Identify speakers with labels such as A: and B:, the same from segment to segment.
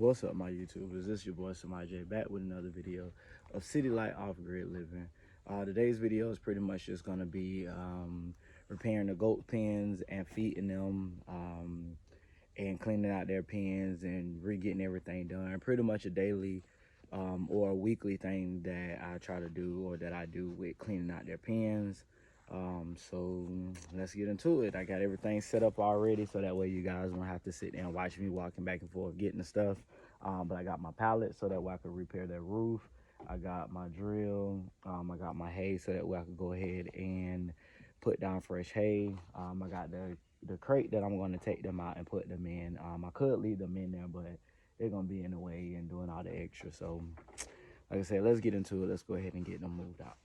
A: What's up, my YouTubers? This is your boy Samaj J back with another video of City Light Off-Grid Living. Today's video is pretty much just going to be repairing the goat pens and feeding them and cleaning out their pens and re-getting everything done. Pretty much a daily or a weekly thing that I try to do or that I do with cleaning out their pens. So let's get into it. I got everything set up already so that way you guys won't have to sit there and watch me walking back and forth getting the stuff. But I got my pallet so that way I can repair that roof. I got my drill. I got my hay so that way I can go ahead and put down fresh hay. I got the crate that I'm going to take them out and put them in. I could leave them in there, but they're going to be in the way and doing all the extra. So like I said, let's get into it. Let's go ahead and get them moved out.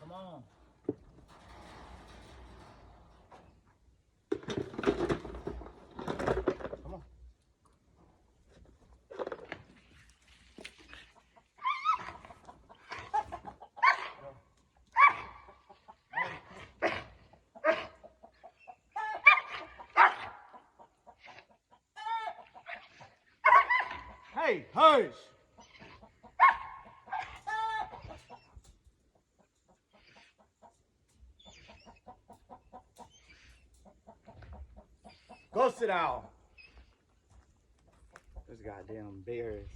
A: Come on. Come on. Hey, hush. Go sit down. This goddamn bears.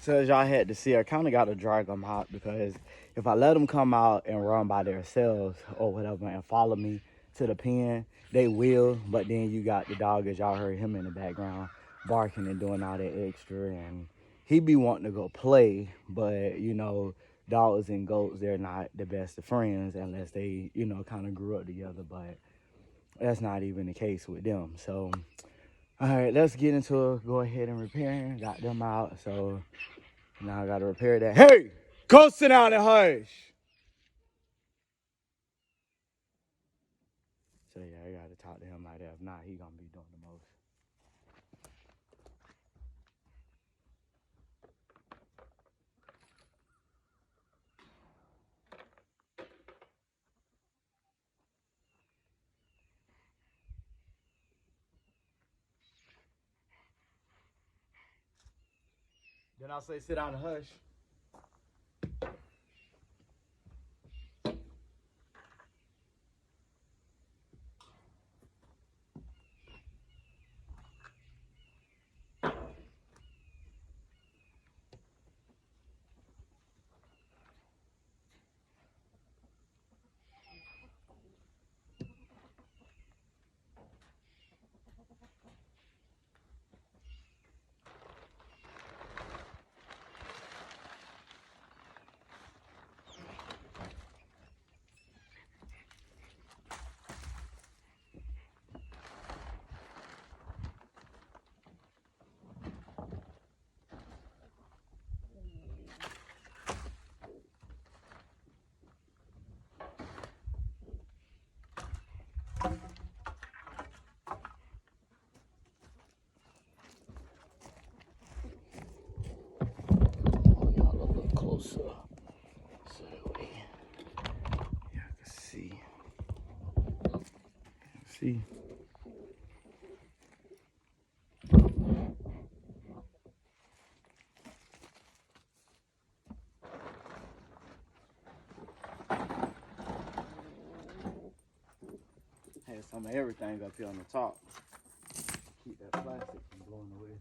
A: So as y'all had to see, I kind of got to drag them out because if I let them come out and run by themselves or whatever and follow me to the pen, they will, but then you got the dog, as y'all heard him in the background, barking and doing all that extra, and he be wanting to go play, but, you know, dogs and goats, they're not the best of friends unless they, you know, kind of grew up together, but that's not even the case with them. So, all right, let's get into it. Go ahead and repair. Got them out, so now I got to repair that. Hey, go sit down and hush. So, yeah, I got to talk to him like that. If not, he going to be doing the most. Then I'll say sit down and hush. Closer so that way y'all can see. See? Had some of everything up here on the top. Keep that plastic from blowing away.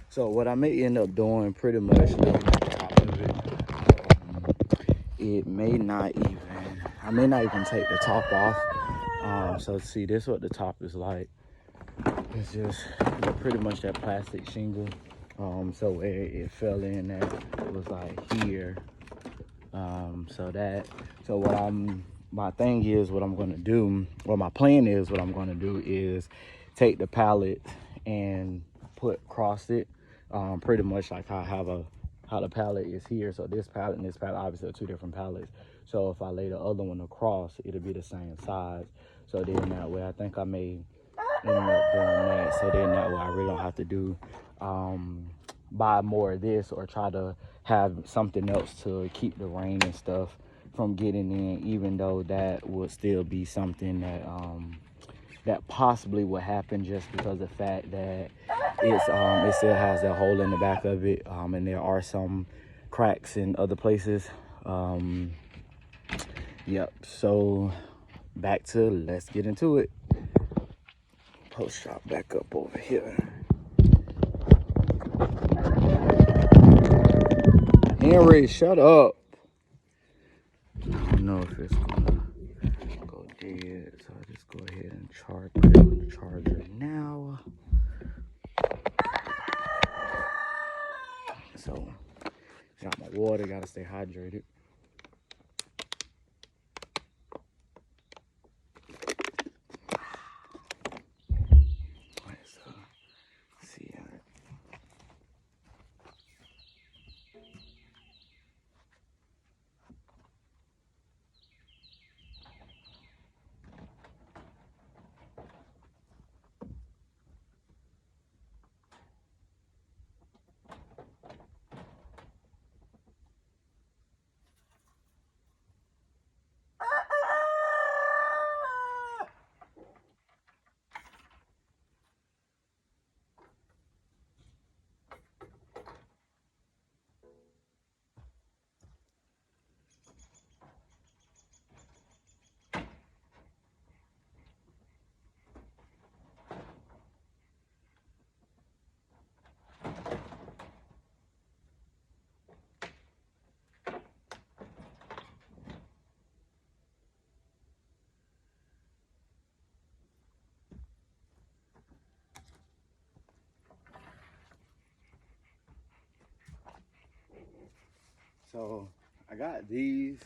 A: So what I may end up doing pretty much on the top of it may not even, I may not even take the top off. So see, this is what the top is like. It's just pretty much that plastic shingle. So where it fell in at, it was like here. So my thing is what I'm gonna do, well my plan is what I'm gonna do is take the pallet and cross it, pretty much like how the pallet is here. So this pallet and this pallet obviously are two different pallets. So if I lay the other one across, it'll be the same size. So then that way I think I may end up doing that. So then that way I really don't have to do buy more of this or try to have something else to keep the rain and stuff from getting in, even though that would still be something that that possibly would happen just because of the fact that it still has that hole in the back of it, and there are some cracks in other places. Yep, so back to let's get into it. Post shop back up over here. Henry, shut up. I don't know if it's gonna go dead, so I'll just go ahead and put it on the charger now. So, got my water, gotta stay hydrated. So I got these,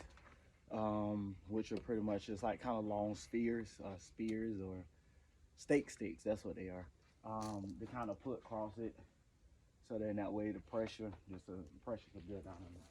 A: which are pretty much just like kind of long spears or steak sticks. That's what they are. They kind of put across it, so then that way the pressure can build down on it.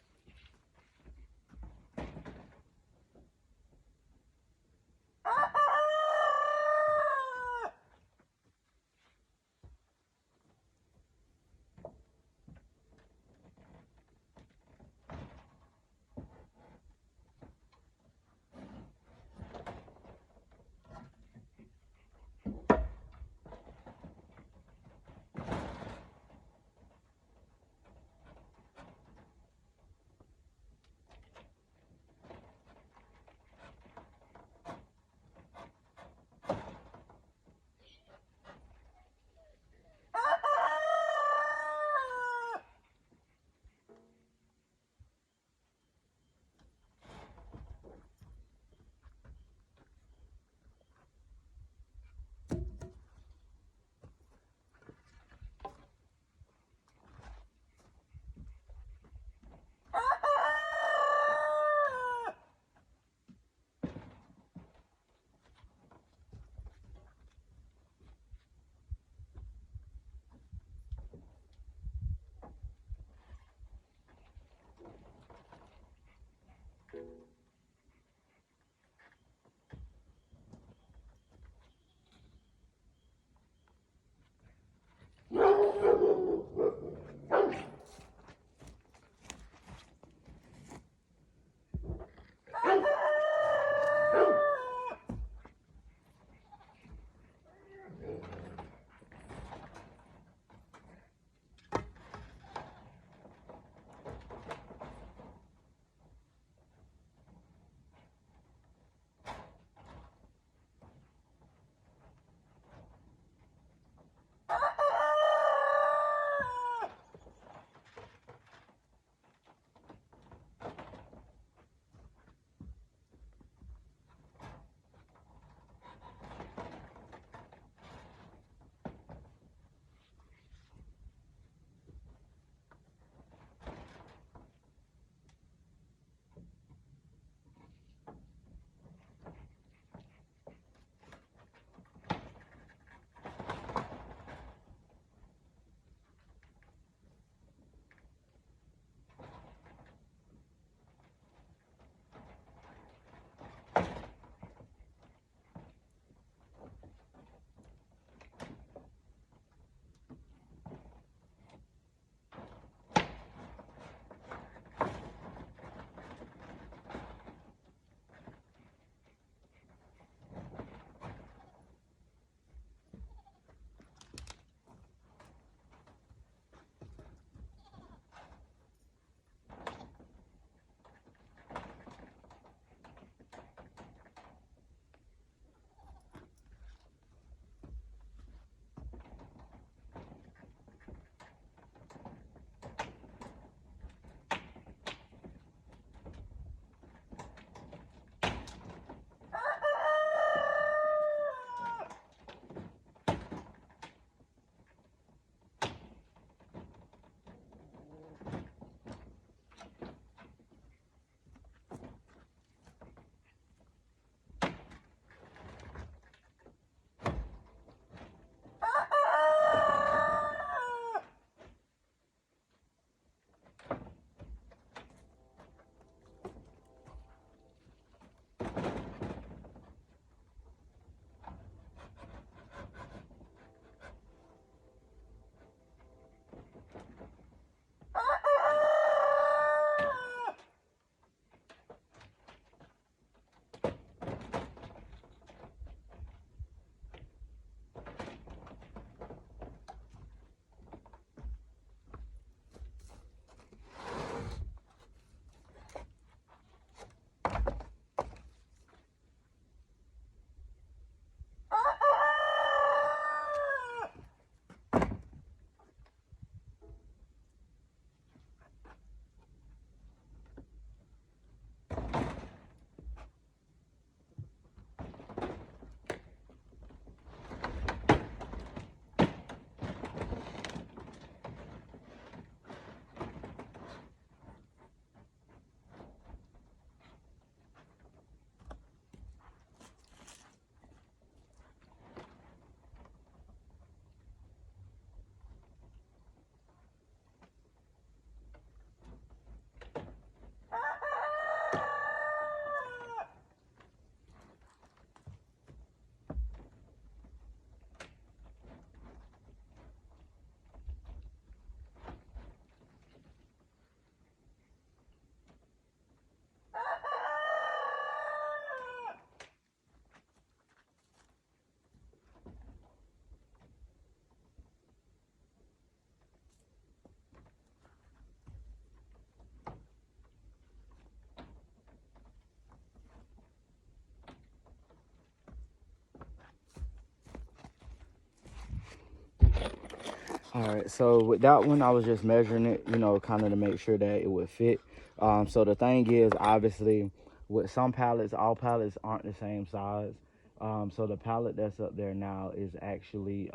A: All right, so with that one, I was just measuring it, you know, kind of to make sure that it would fit. So the thing is, obviously, with some pallets, all pallets aren't the same size. So the pallet that's up there now is actually,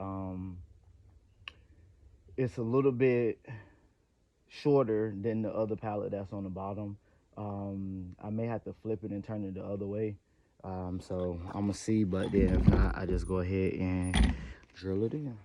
A: it's a little bit shorter than the other pallet that's on the bottom. I may have to flip it and turn it the other way. So I'm gonna see, but then if not, I just go ahead and drill it in.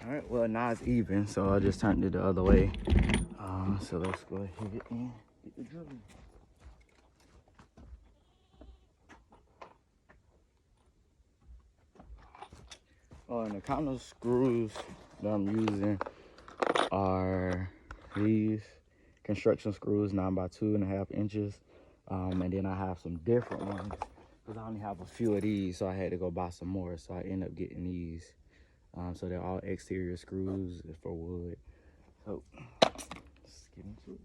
A: All right, well, now it's even, so I just turned it the other way. So let's go ahead and get the drilling. Oh, and the kind of screws that I'm using are these construction screws, 9 by 2.5 inches. And then I have some different ones because I only have a few of these, so I had to go buy some more. So I end up getting these. So they're all exterior screws for wood. So let's get into it.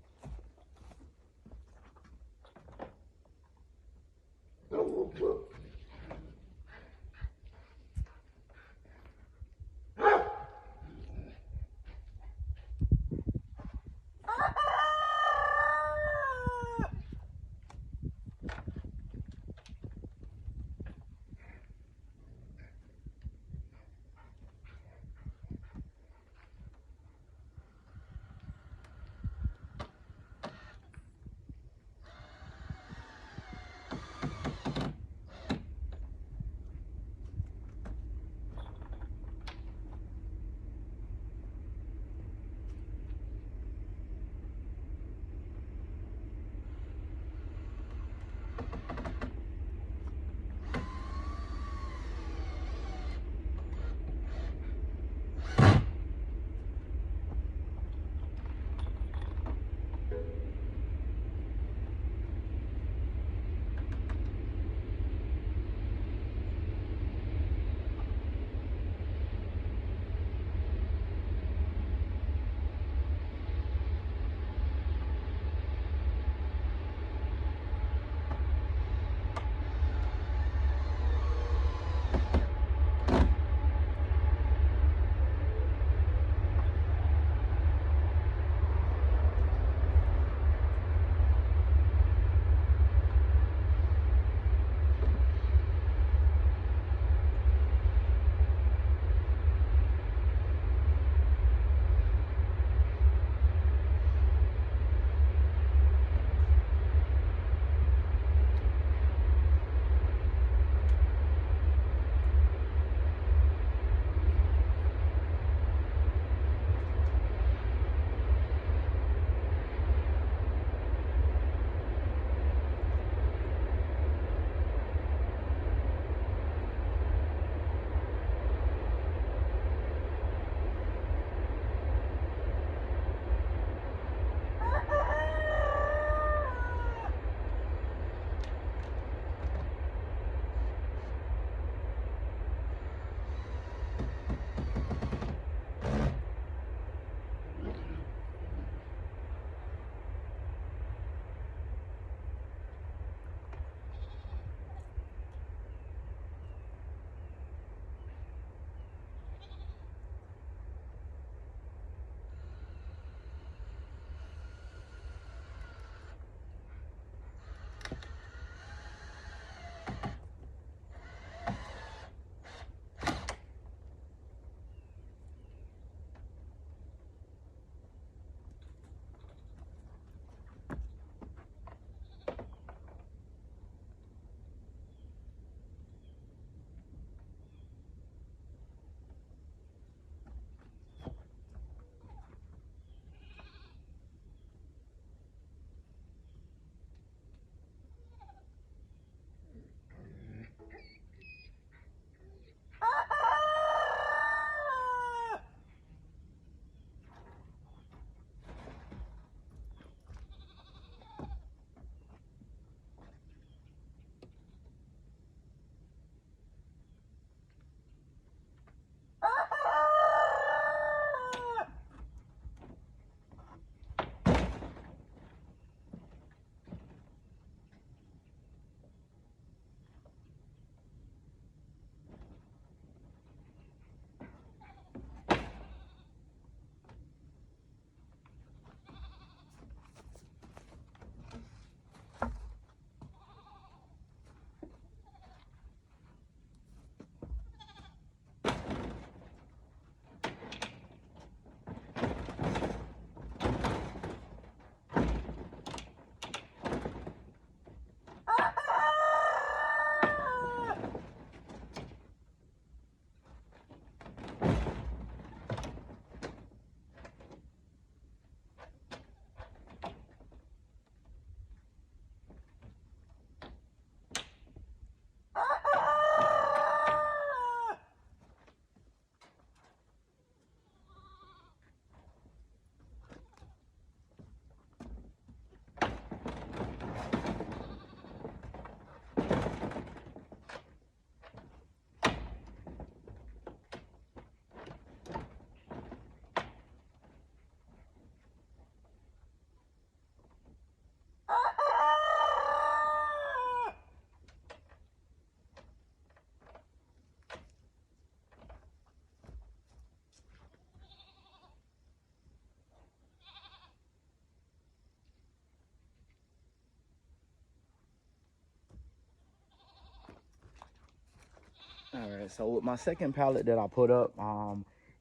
A: All right, so with my second pallet that I put up,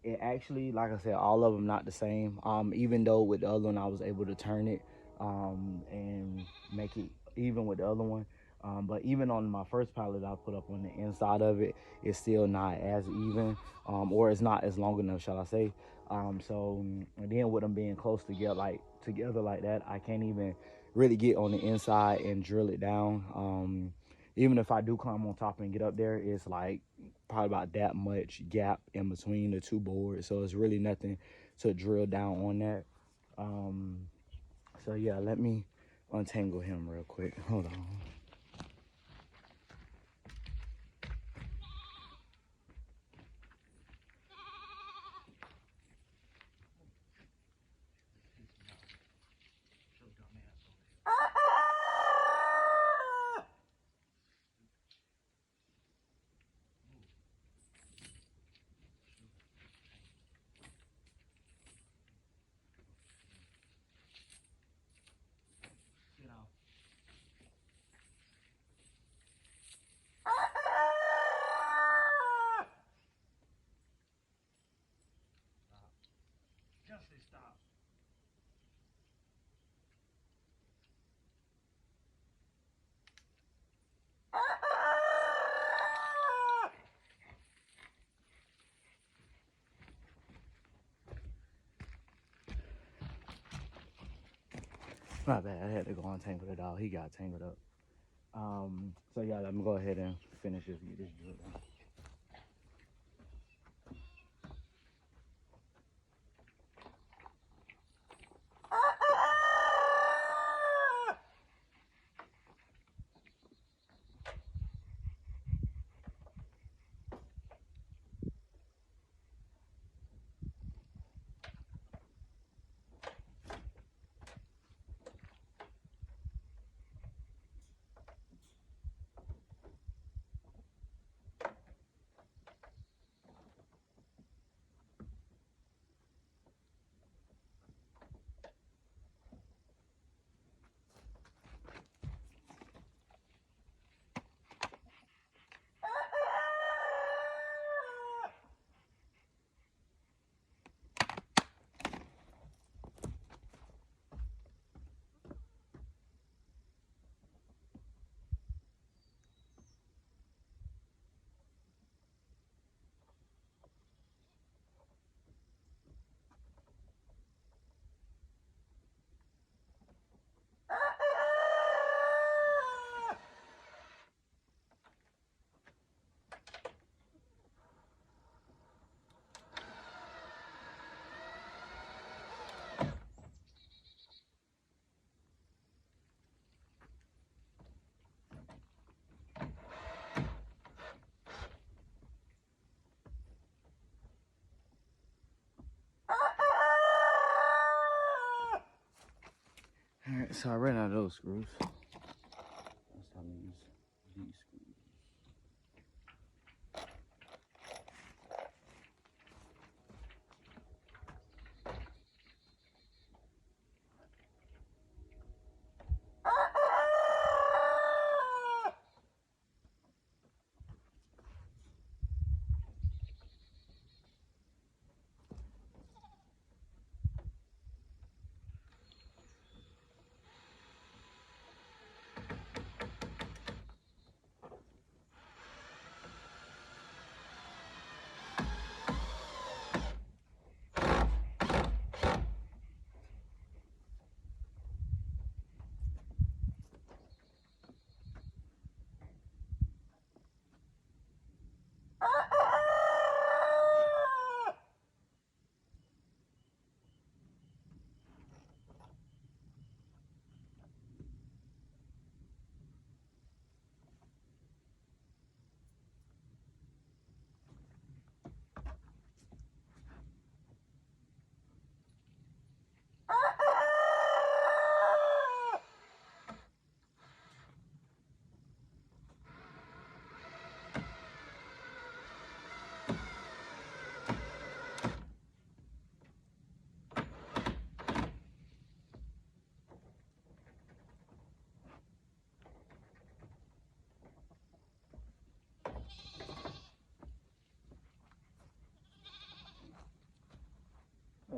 A: it actually, like I said, all of them not the same. Even though with the other one I was able to turn it, and make it even with the other one. But even on my first pallet I put up on the inside of it, it's still not as even, or it's not as long enough, shall I say. So and then with them being close together like that, I can't even really get on the inside and drill it down. Even if I do climb on top and get up there, it's like probably about that much gap in between the two boards, so it's really nothing to drill down on that. So yeah, let me untangle him real quick. Hold on. Stop. My bad, I had to go untangle the dog. He got tangled up. So yeah, let me go ahead and finish this, get this drill done. All right, so I ran out of those screws. That's how I use these screws.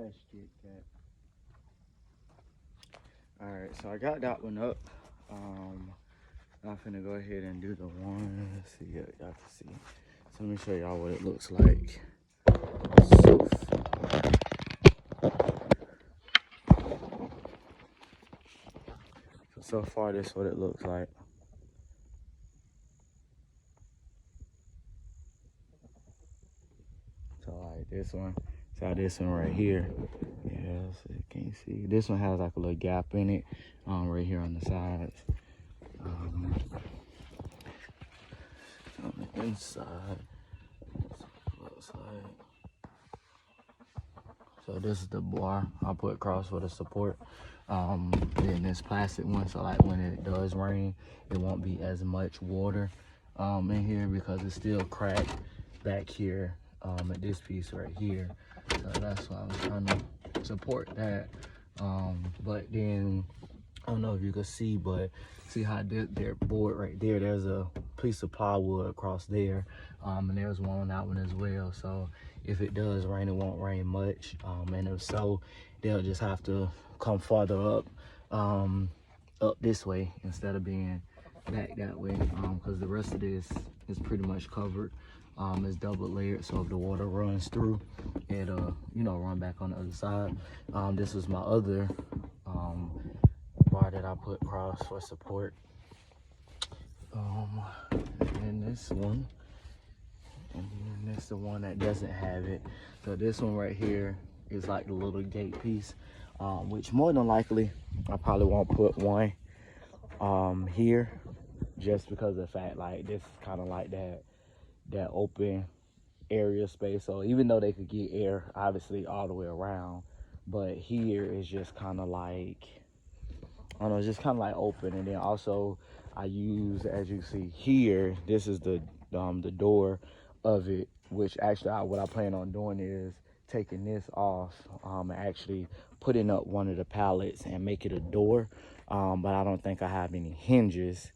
A: ass Kit Kat. Alright, so I got that one up. I'm finna go ahead and do the one. Let's see, y'all can see. So let me show y'all what it looks like. So far, this is what it looks like. So like this one, so this one right here. Yeah, so you can't see. This one has like a little gap in it, right here on the sides. On the inside, that's what it looks like. So this is the bar I put across for the support. Then this plastic one, so like when it does rain, it won't be as much water in here because it's still cracked back here at this piece right here. So that's why I was trying to support that. But then I don't know if you can see, but see how their board right there, there's a piece of plywood across there, and there's one on that one as well. So if it does rain, it won't rain much, and if so, they'll just have to come farther up this way instead of being back that way, because the rest of this is pretty much covered. It's double layered, so if the water runs through, it'll run back on the other side. This was my other bar that I put across for support. And this one, and then this the one that doesn't have it. So this one right here is like the little gate piece, which more than likely I probably won't put one here, just because of the fact like this is kind of like that open area space. So even though they could get air obviously all the way around, but here is just kind of like, I don't know, it's just kind of like open. And then also I use, as you see here, this is the door of it, which actually what I plan on doing is taking this off and actually putting up one of the pallets and make it a door. But I don't think I have any hinges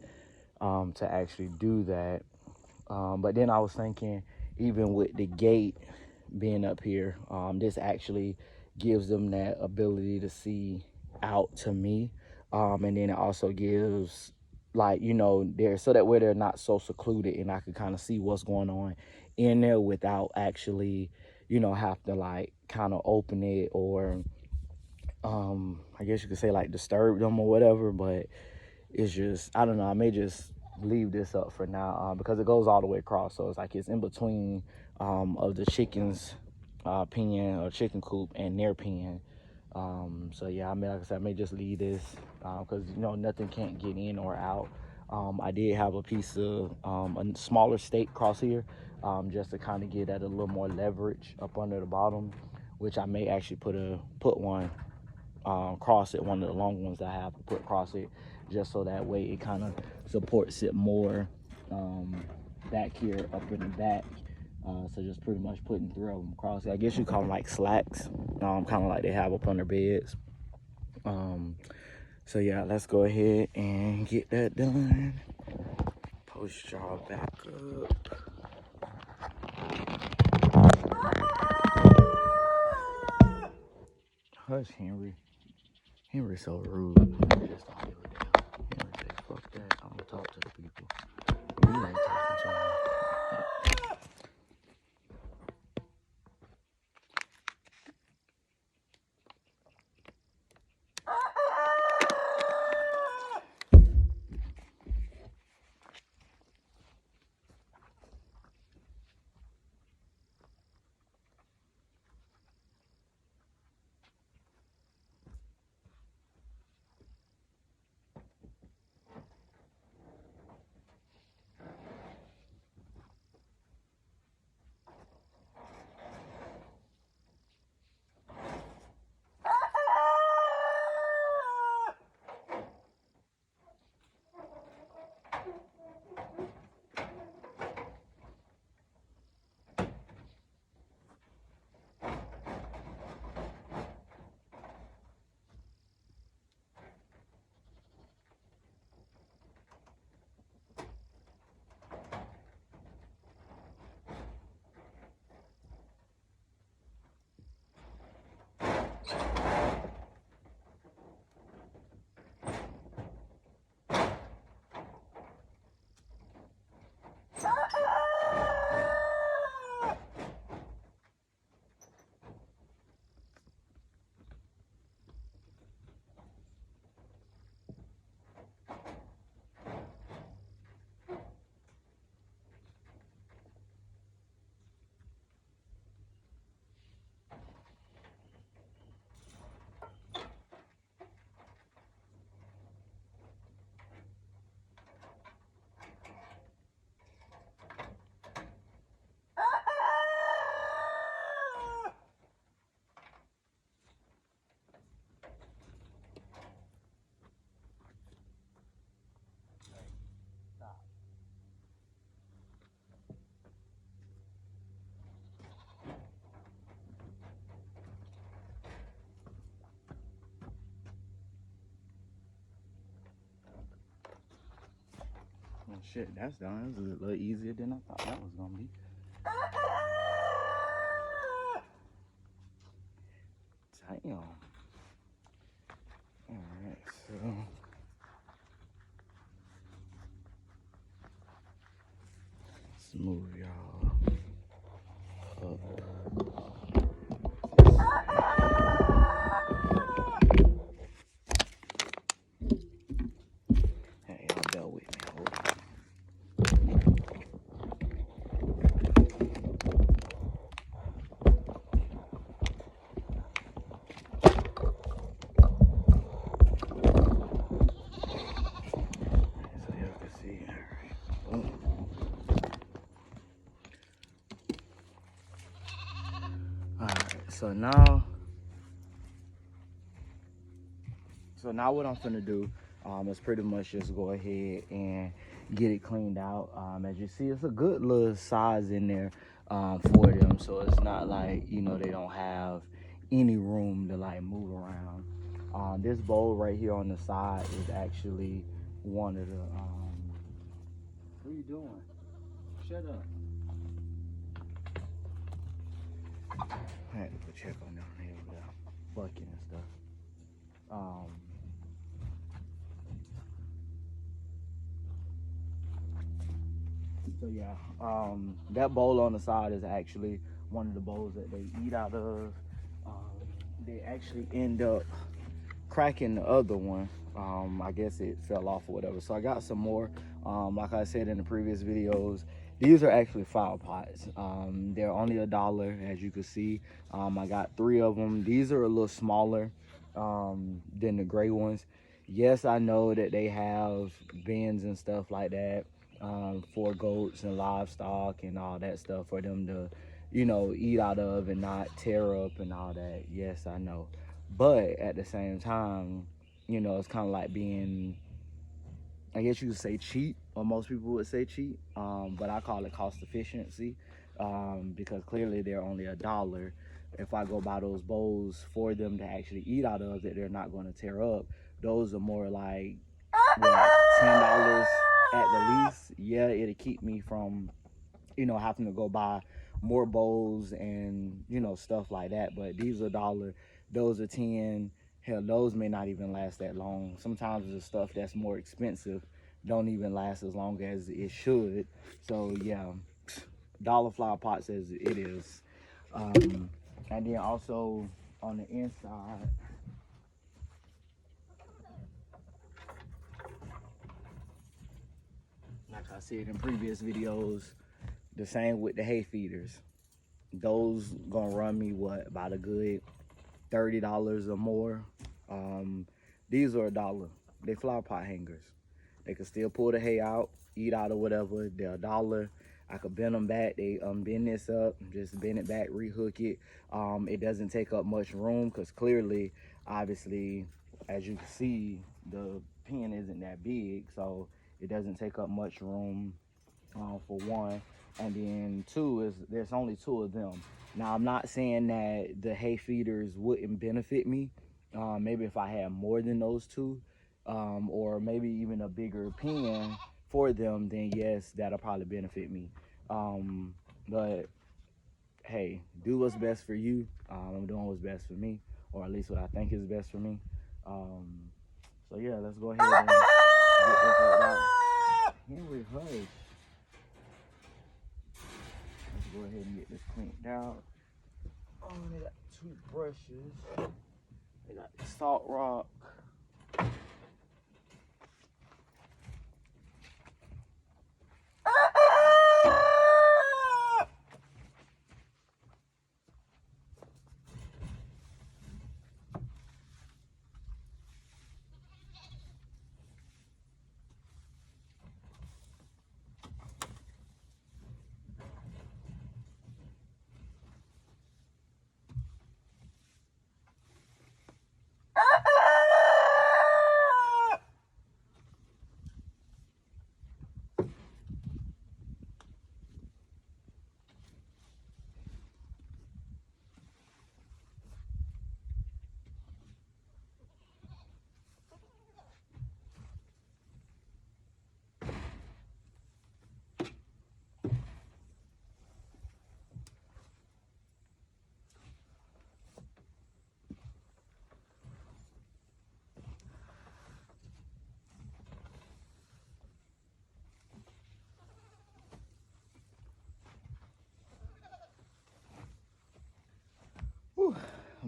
A: to actually do that. But then I was thinking, even with the gate being up here, this actually gives them that ability to see out to me. And then it also gives, like, there, so that way they're not so secluded and I can kind of see what's going on in there without actually, have to like kind of open it or I guess you could say like disturb them or whatever. But it's just, I don't know, I may just leave this up for now because it goes all the way across, so it's like it's in between of the chicken's pen or chicken coop and their pen. So yeah, I mean, like I said, I may just leave this because nothing can't get in or out. I did have a piece of a smaller stake across here, just to kind of get at a little more leverage up under the bottom, which I may actually put one across it, one of the long ones that I have to put across it, just so that way it kind of supports it more back here up in the back. So just pretty much putting 3 of them across it. I guess you call them like slacks, kind of like they have up on their beds. So yeah, let's go ahead and get that done. Post y'all back up. Hush, Henry. Henry's so rude. Just don't give a damn. Henry say, fuck that. I'm gonna talk to the people. You ain't talking to them. Shit, that's done. This is a little easier than I thought that was gonna be. Damn. Alright, so let's move y'all up. Hey, y'all bear with me. Hold on. So y'all can see. Alright. Boom. Alright, so now what I'm finna do is pretty much just go ahead and get it cleaned out. As you see, it's a good little size in there for them, so it's not like, you know, they don't have any room to like move around. This bowl right here on the side is actually one of the what are you doing? Shut up. I had to go check on them. Here we go. Bucket and stuff. So yeah, that bowl on the side is actually one of the bowls that they eat out of. They actually end up cracking the other one. I guess it fell off or whatever. So I got some more. Like I said in the previous videos, these are actually flower pots. They're only $1, as you can see. I got 3 of them. These are a little smaller than the gray ones. Yes, I know that they have bins and stuff like that for goats and livestock and all that stuff for them to, you know, eat out of and not tear up and all that. Yes, I know. But at the same time, you know, it's kind of like being, I guess you could say cheap, or most people would say cheap, but I call it cost efficiency, because clearly they're only $1. If I go buy those bowls for them to actually eat out of that they're not going to tear up, those are more like, what, $10 at the least. Yeah, it'll keep me from, you know, having to go buy more bowls and, you know, stuff like that. But these are $1, those are 10. Hell, those may not even last that long. Sometimes the stuff that's more expensive don't even last as long as it should. So yeah, dollar flower pots as it is. And then also on the inside, like I said in previous videos, the same with the hay feeders. Those gonna run me what, about a good $30 or more. These are $1. They flower pot hangers. They can still pull the hay out, eat out or whatever. They're $1. I could bend them back. They bend this up, just bend it back, rehook it. It doesn't take up much room because clearly, obviously, as you can see, the pen isn't that big, so it doesn't take up much room for one. And then 2 is there's only 2 of them. Now I'm not saying that the hay feeders wouldn't benefit me. Maybe if I had more than those 2, or maybe even a bigger pen for them, then yes, that'll probably benefit me. But hey, do what's best for you. I'm doing what's best for me, or at least what I think is best for me. So yeah, let's go ahead and get this out. Henry, hush. Let's go ahead and get this cleaned out. Oh, they got 2 brushes. They got the salt rock.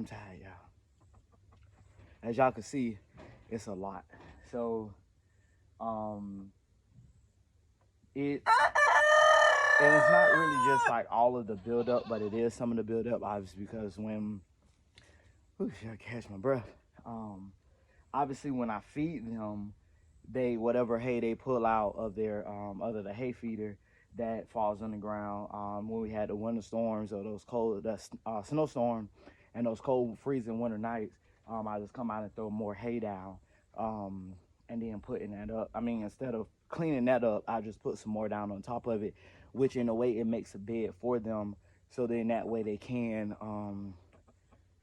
A: I'm tired, y'all. As y'all can see, it's a lot. So, it and it's not really just like all of the buildup, but it is some of the buildup, obviously, because when, ooh, I catch my breath. Obviously, when I feed them, they whatever hay they pull out of their other the hay feeder that falls on the ground. When we had the winter storms or those cold snowstorm and those cold freezing winter nights, I just come out and throw more hay down, and then putting that up. I mean, instead of cleaning that up, I just put some more down on top of it, which in a way it makes a bed for them, so then that way they can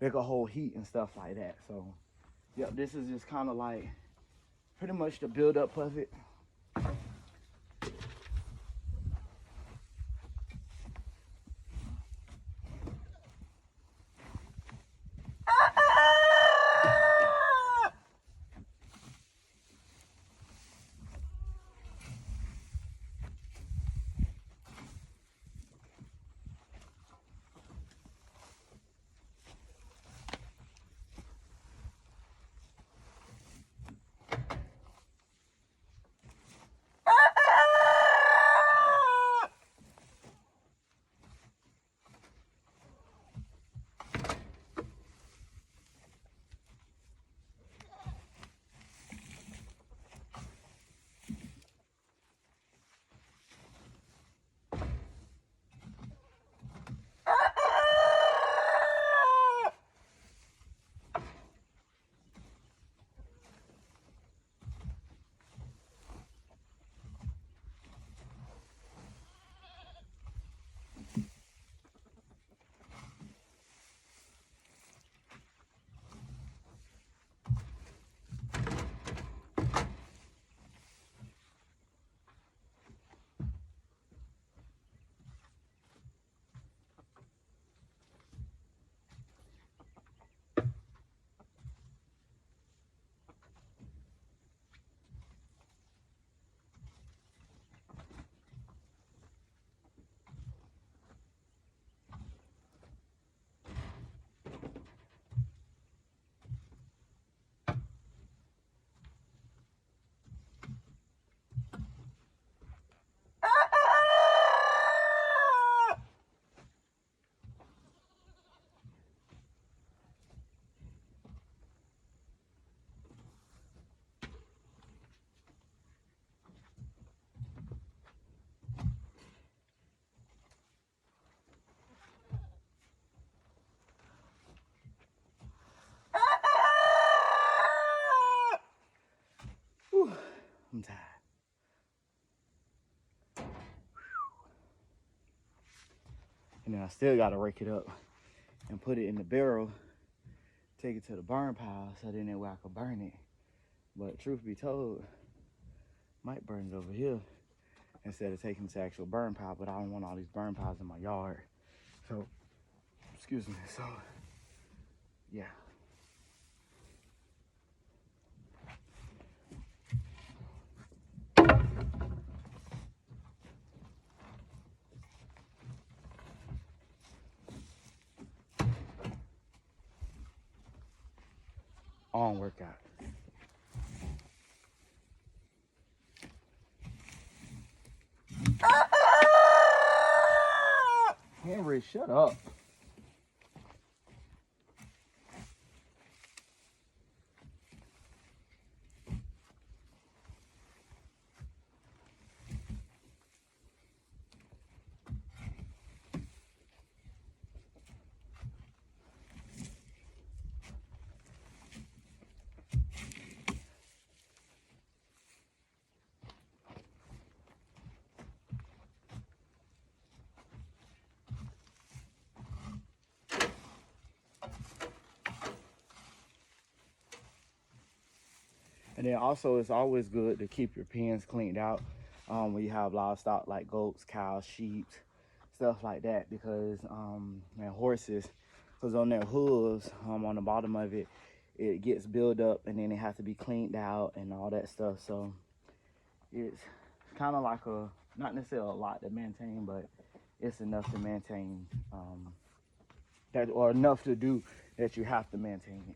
A: make a whole heat and stuff like that. So yeah, this is just kind of like pretty much the buildup of it. Whew, I'm tired. And then I still gotta rake it up and put it in the barrel, take it to the burn pile, so then that way I can burn it. But truth be told, might burn it over here instead of taking it to actual burn pile, but I don't want all these burn piles in my yard. So, excuse me, so, yeah. On workout. Henry, shut up. And then also, it's always good to keep your pens cleaned out when you have livestock like goats, cows, sheep, stuff like that, because and horses, because on their hooves, on the bottom of it, it gets built up and then it has to be cleaned out and all that stuff. So it's kind of like not necessarily a lot to maintain, but it's enough to maintain that, or enough to do that you have to maintain it.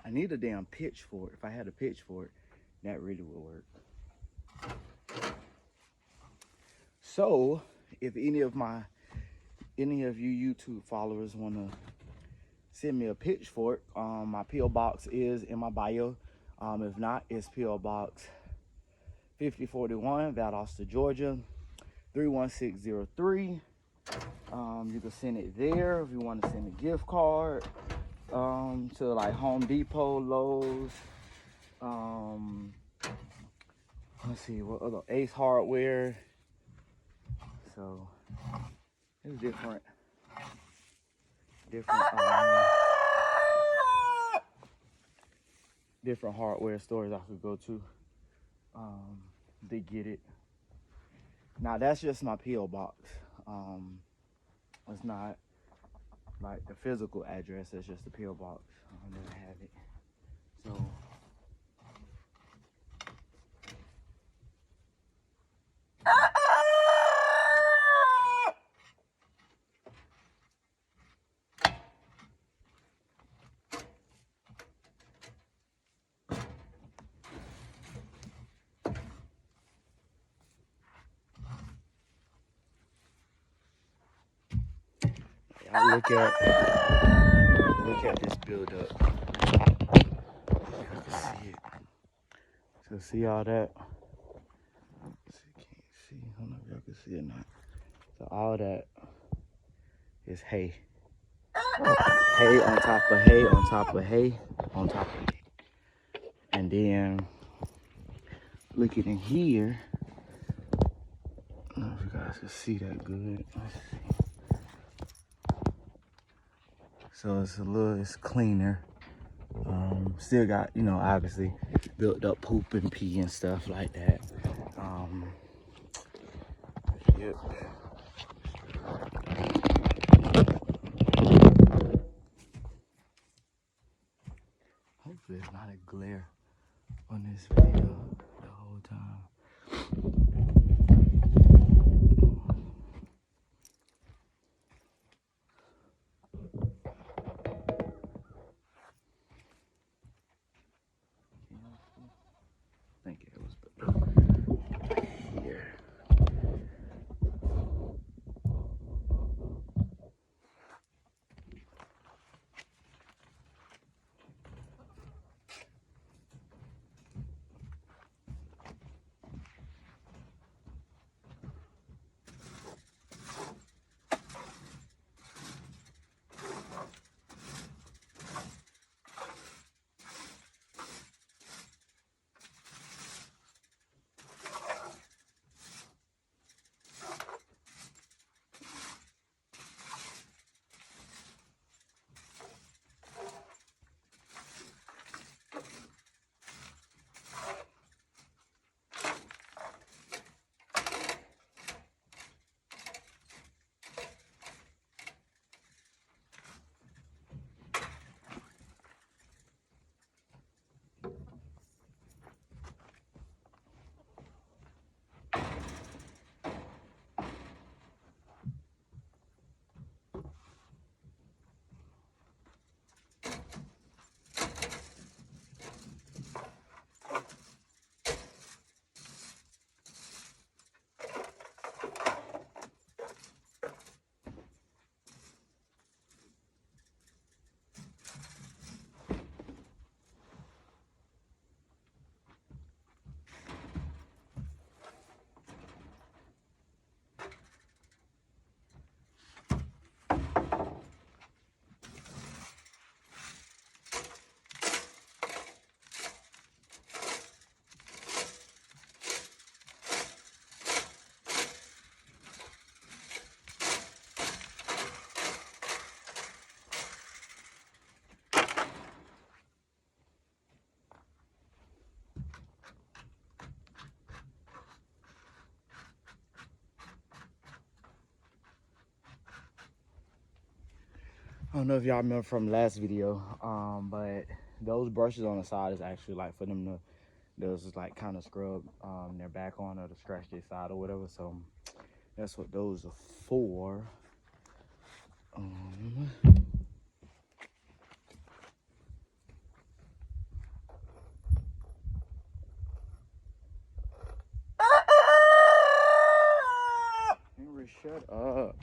A: I need a damn pitchfork. If I had a pitchfork, that really would work. So, if any of you YouTube followers want to send me a pitchfork, my P.O. box is in my bio. If not, it's P.O. Box 5041, Valdosta, Georgia, 31603. You can send it there if you want to send a gift card to like Home Depot, Lowe's, let's see, what other, Ace Hardware. So it's different different hardware stores I could go to get it. Now that's just my P.O. box. It's not like the physical address, it's just the P.O. box. There I have it. So look at this build up. You can see it. So see all that? Can't see. I don't know if y'all can see it or not. So all that is hay. Hay on top of hay on top of hay on top of hay. And then looking in here, I don't know if you guys can see that good. Let's see. So it's cleaner. Still got, you know, obviously built up poop and pee and stuff like that. Yep. Hopefully it's not a glare on this video the whole time. I think it was here. I don't know if y'all remember from the last video, but those brushes on the side is actually like for them to just like kind of scrub their back on or to scratch their side or whatever. So that's what those are for. Henry, shut up.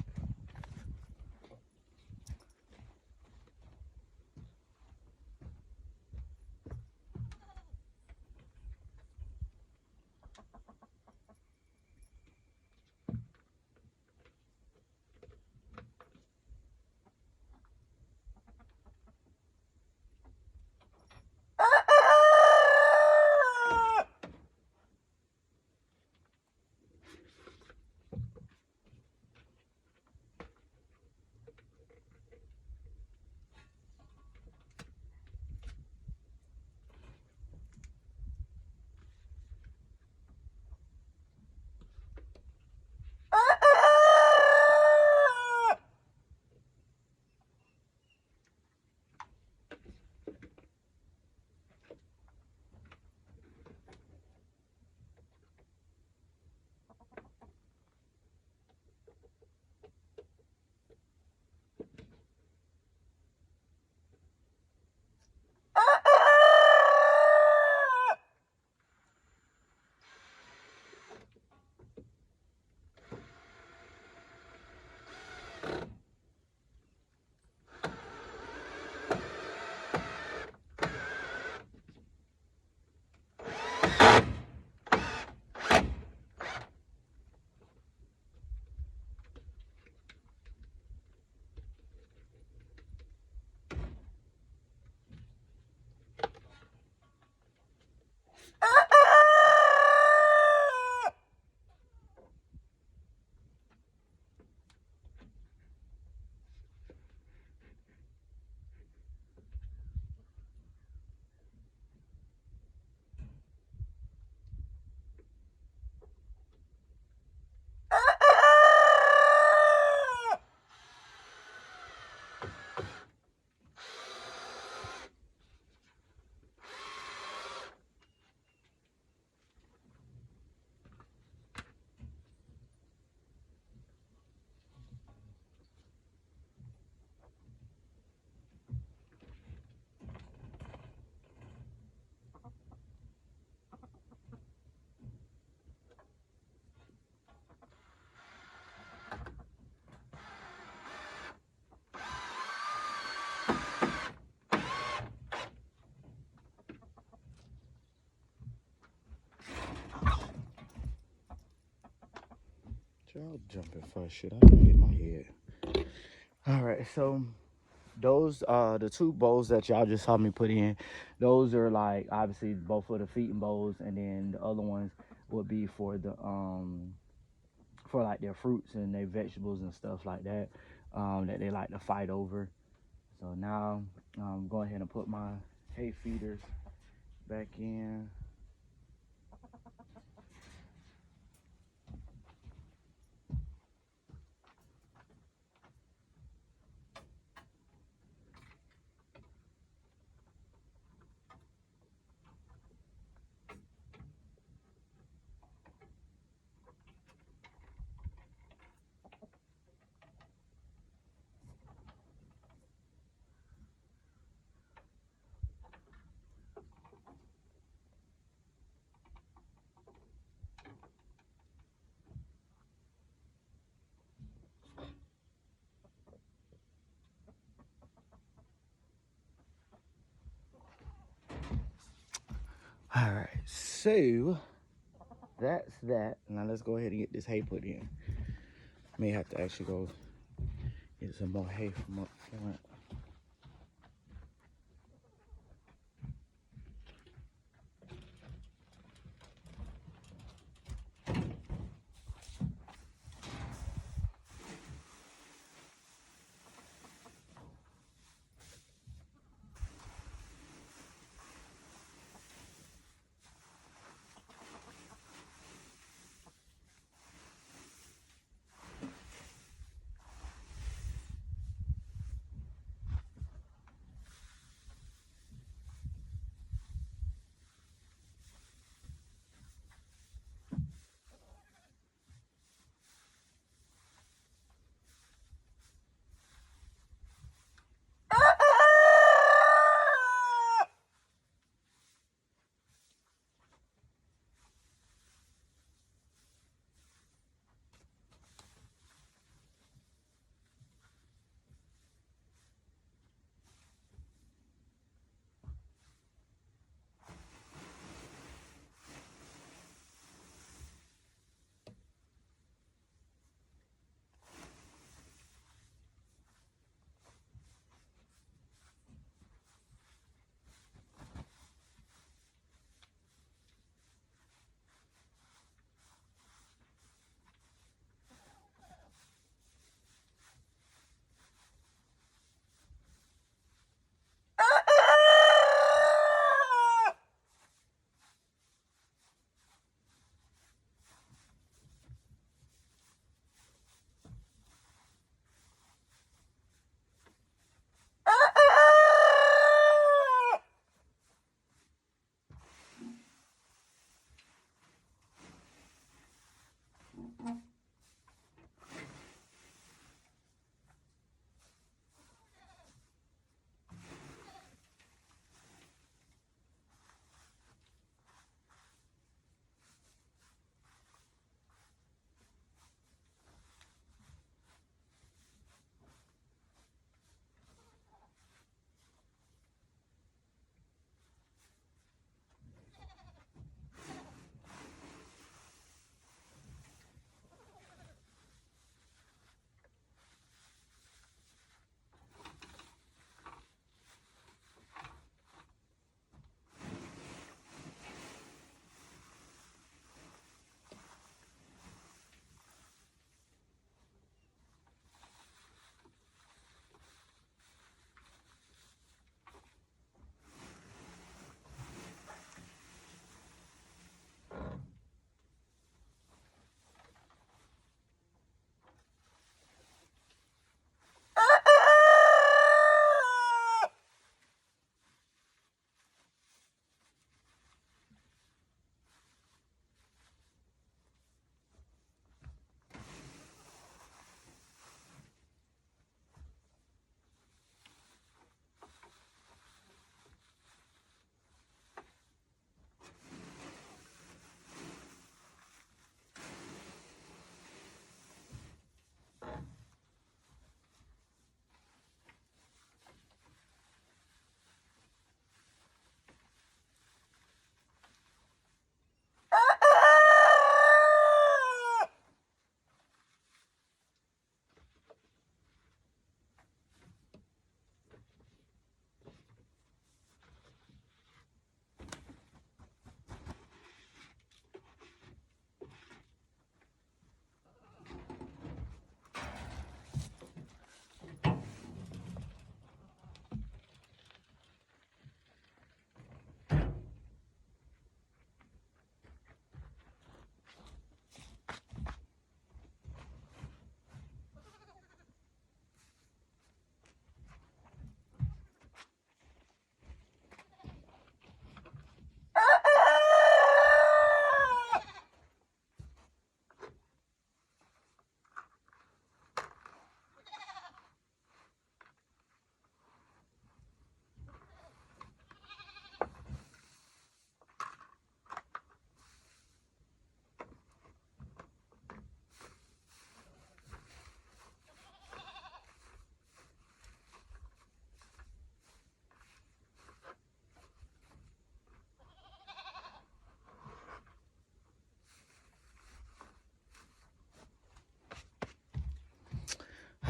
A: Y'all jumping for shit. I don't hit my head. All right, so those the two bowls that y'all just saw me put in, those are like obviously both for the feeding bowls, and then the other ones would be for the for like their fruits and their vegetables and stuff like that that they like to fight over. So now I'm going ahead and put my hay feeders back in. All right, so that's that. Now let's go ahead and get this hay put in. May have to actually go get some more hay from up front.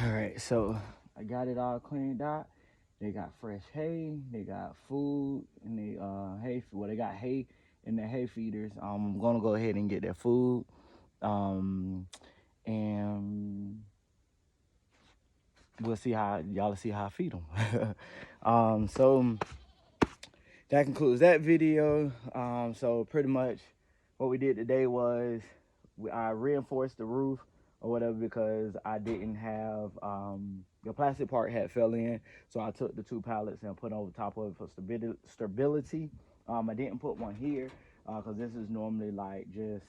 A: All right, so I got it all cleaned out. They got fresh hay, they got food, and they they got hay in the hay feeders. I'm gonna go ahead and get their food, and we'll see how y'all see how I feed them. So that concludes that video. So pretty much what we did today was I reinforced the roof or whatever because I didn't have the plastic part had fell in, so I took the 2 pallets and put over top of it for stability. I didn't put one here because this is normally like just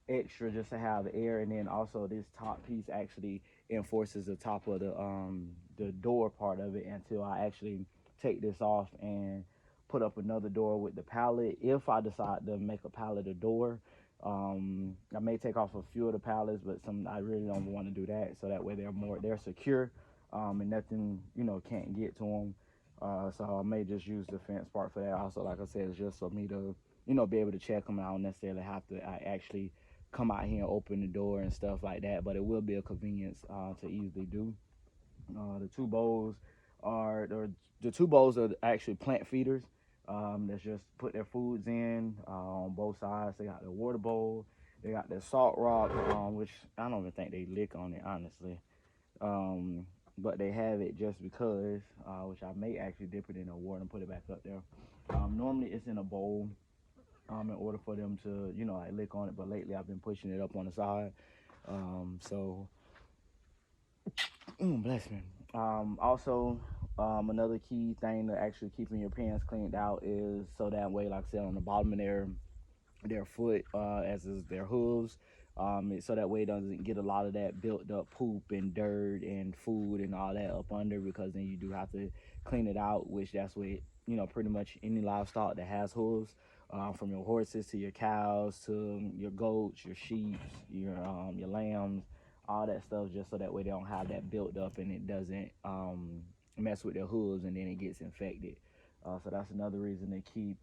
A: extra just to have air, and then also this top piece actually enforces the top of the door part of it until I actually take this off and put up another door with the pallet. If I decide to make a pallet a door, I may take off a few of the pallets, but I really don't want to do that. So that way they're secure, and nothing can't get to them. So I may just use the fence part for that. Also, like I said, it's just for me to be able to check them. I don't necessarily have to actually come out here and open the door and stuff like that, but it will be a convenience to easily do. The 2 bowls are actually plant feeders. That's just put their foods in on both sides. They got the water bowl, they got their salt rock, which I don't even think they lick on it, honestly. But they have it just because, which I may actually dip it in the water and put it back up there. Normally it's in a bowl in order for them to, like lick on it, but lately I've been pushing it up on the side. Bless me. Also, another key thing to actually keeping your pens cleaned out is so that way, like I said, on the bottom of their foot, as is their hooves, so that way it doesn't get a lot of that built up poop and dirt and food and all that up under, because then you do have to clean it out, which that's what, pretty much any livestock that has hooves, from your horses to your cows to your goats, your sheep, your lambs, all that stuff, just so that way they don't have that built up and it doesn't mess with their hooves and then it gets infected. So that's another reason to keep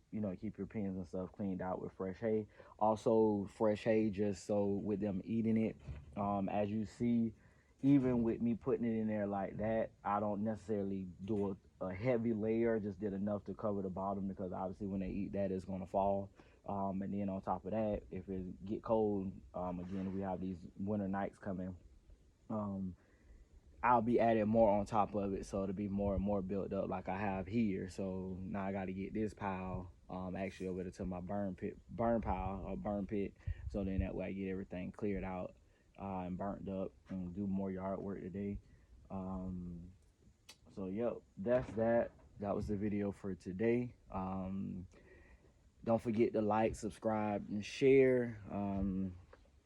A: your pens and stuff cleaned out with fresh hay. Also, fresh hay, just so with them eating it, as you see, even with me putting it in there like that, I don't necessarily do a heavy layer. Just did enough to cover the bottom, because obviously when they eat that, it's gonna fall. And then on top of that, if it get cold, again, we have these winter nights coming. I'll be adding more on top of it, so it'll be more and more built up like I have here. So now I got to get this pile actually over to my burn pit, so then that way I get everything cleared out and burnt up and do more yard work today. So yep, that's that. That was the video for today. Don't forget to like, subscribe, and share.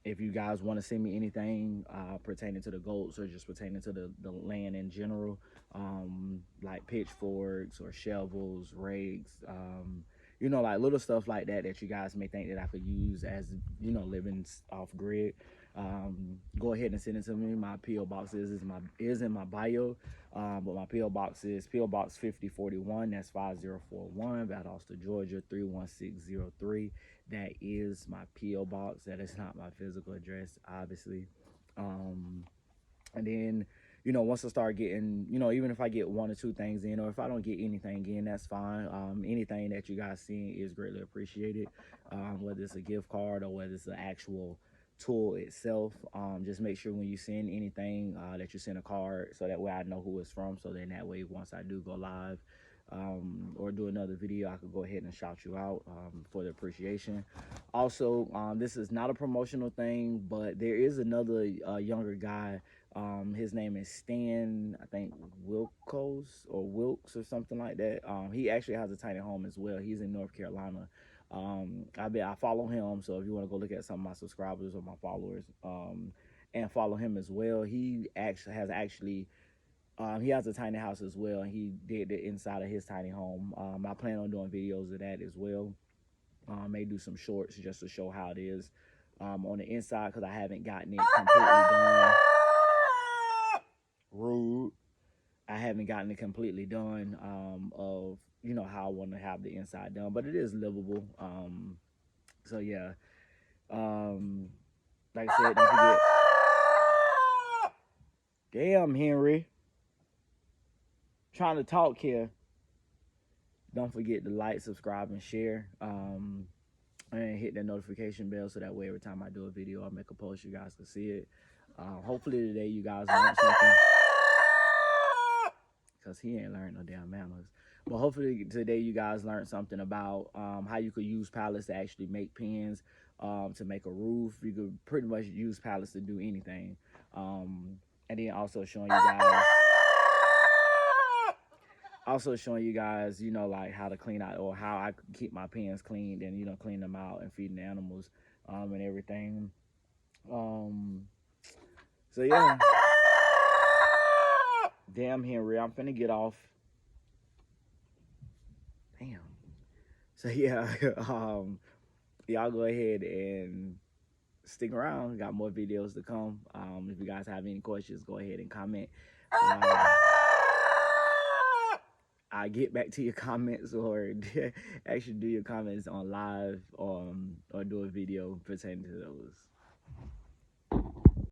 A: If you guys want to send me anything pertaining to the goats or just pertaining to the land in general, like pitchforks or shovels, rakes, like little stuff like that you guys may think that I could use as, living off grid, go ahead and send it to me. My P.O. box is in my bio, but my P.O. box is P.O. Box 5041. That's 5041, Valdosta, Georgia 31603. That is my P.O. box. That is not my physical address, obviously. And then, once I start getting, even if I get 1 or 2 things in, or if I don't get anything in, that's fine. Anything that you guys see is greatly appreciated, whether it's a gift card or whether it's an actual tool itself. Just make sure when you send anything that you send a card, so that way I know who it's from, so then that way once I do go live or do another video, I could go ahead and shout you out for the appreciation. Also, this is not a promotional thing, but there is another younger guy. His name is Stan, I think Wilkes or something like that. He actually has a tiny home as well. He's in North Carolina. I follow him, so if you want to go look at some of my subscribers or my followers, and follow him as well. He has a tiny house as well, and he did the inside of his tiny home. I plan on doing videos of that as well. May do some shorts just to show how it is on the inside, because I haven't gotten it completely done. Rude. I haven't gotten it completely done of how I want to have the inside done, but it is livable. So yeah, like I said, don't forget. Damn, Henry. Trying to talk here. Don't forget to like, subscribe, and share. And hit that notification bell so that way every time I do a video or make a post, you guys can see it. Hopefully today you guys learned something. Because he ain't learned no damn manners. But hopefully today you guys learned something about how you could use pallets to actually make pens, to make a roof. You could pretty much use pallets to do anything. And then also showing you guys, you know, like how to clean out, or how I keep my pens cleaned and, you know, clean them out and feeding the animals, and everything. So yeah. Damn, Henry, I'm finna get off. Damn. So yeah, y'all go ahead and stick around. Got more videos to come. If you guys have any questions, go ahead and comment. I get back to your comments, or actually do your comments on live, or do a video pertaining to those.